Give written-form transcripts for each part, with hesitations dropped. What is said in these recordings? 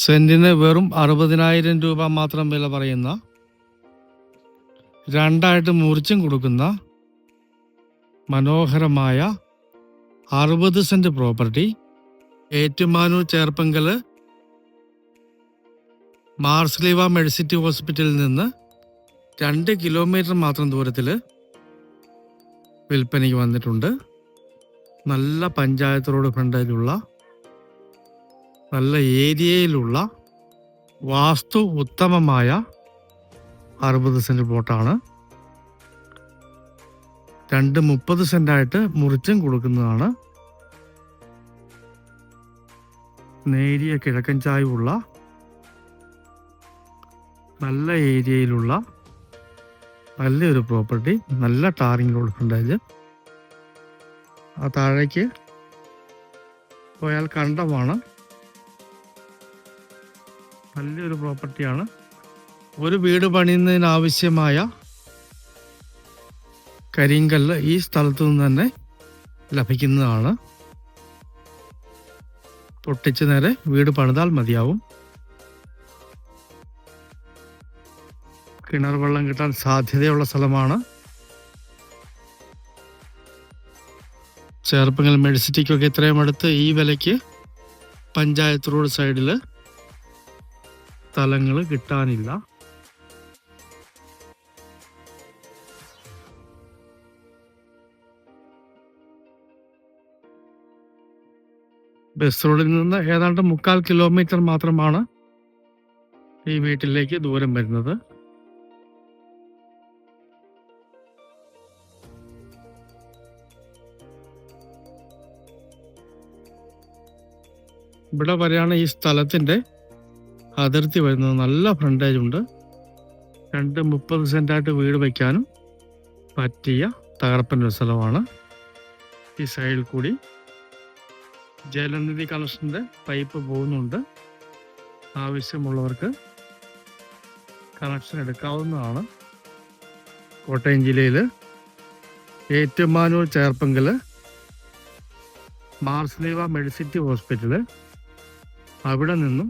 സെന്റിന് വെറും 60,000 രൂപ മാത്രം വില പറയുന്ന, രണ്ടായിട്ട് മുറിച്ചും കൊടുക്കുന്ന മനോഹരമായ 60 saint property Ettumanoor Cherpunkal Marsleeva Medicity ഹോസ്പിറ്റലിൽ നിന്ന് 2 കിലോമീറ്റർ മാത്രം ദൂരത്തിൽ വിൽപ്പനയ്ക്ക് വന്നിട്ടുണ്ട്. നല്ല പഞ്ചായത്ത് റോഡ് ഫ്രണ്ടിലുള്ള, നല്ല ഏരിയയിലുള്ള, വാസ്തു ഉത്തമമായ 60 സെന്റ് പ്ലോട്ടാണ്. 230 സെന്റായിട്ട് മുറിച്ചും കൊടുക്കുന്നതാണ്. നേരിയ കിഴക്കൻ ചായ്വുള്ള, നല്ല ഏരിയയിലുള്ള നല്ലൊരു പ്രോപ്പർട്ടി. നല്ല ടാറിംഗ് റോഡ് ഫ്രണ്ടേജ്. ആ താഴേക്ക് പോയാൽ കണ്ടമാണ്. നല്ലൊരു പ്രോപ്പർട്ടിയാണ്. ഒരു വീട് പണിയുന്നതിനാവശ്യമായ കരിങ്കല്ല് ഈ സ്ഥലത്തു നിന്ന് തന്നെ ലഭിക്കുന്നതാണ്. പൊട്ടിച്ച് നേരെ വീട് പണിതാൽ മതിയാവും. കിണർ വെള്ളം കിട്ടാൻ സാധ്യതയുള്ള സ്ഥലമാണ്. ചേർപ്പങ്കൽ മെഡിസിറ്റിക്കൊക്കെ ഇത്രയും അടുത്ത് ഈ വിലയ്ക്ക് പഞ്ചായത്ത് റോഡ് സൈഡിൽ സ്ഥലങ്ങൾ കിട്ടാനില്ല. ബസ് റോഡിൽ നിന്ന് ഏതാണ്ട് 3/4 കിലോമീറ്റർ മാത്രമാണ് ഈ വീട്ടിലേക്ക് ദൂരം വരുന്നത്. ഇവിടെ വരെയാണ് ഈ സ്ഥലത്തിൻ്റെ അതിർത്തി വരുന്നത്. നല്ല ഫ്രണ്ടേജ് ഉണ്ട്. 230 സെന്റായിട്ട് വീട് വയ്ക്കാനും പറ്റിയ തകർപ്പൻ ഒരു സ്ഥലമാണ്. ഈ സൈഡിൽ കൂടി ജലനിധി കണക്ഷൻ്റെ പൈപ്പ് പോകുന്നുണ്ട്. ആവശ്യമുള്ളവർക്ക് കണക്ഷൻ എടുക്കാവുന്നതാണ്. കോട്ടയം ജില്ലയിൽ ഏറ്റുമാനൂർ ചേർപ്പങ്കൽ മാർസ്ലീവ മെഡിസിറ്റി ഹോസ്പിറ്റല്, അവിടെ നിന്നും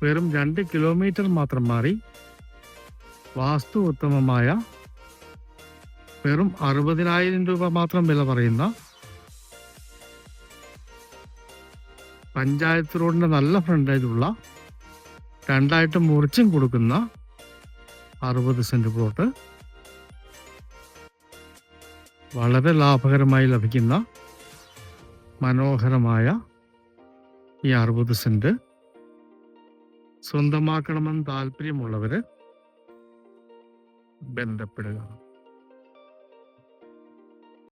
വെറും 2 കിലോമീറ്റർ മാത്രം മാറി വാസ്തു ഉത്തമമായ വെറും 60,000 രൂപ മാത്രം വില പറയുന്ന, പഞ്ചായത്ത് റോഡിൻ്റെ നല്ല ഫ്രണ്ടേജുള്ള, രണ്ടായിട്ട് മുറിച്ചും കൊടുക്കുന്ന 60 സെന്റ് പ്ലോട്ട് വളരെ ലാഭകരമായി ലഭിക്കുന്ന മനോഹരമായ ഈ 60 സെന്റ് സ്വന്തമാക്കണമെന്ന് താല്പര്യമുള്ളവർ ബന്ധപ്പെടുക.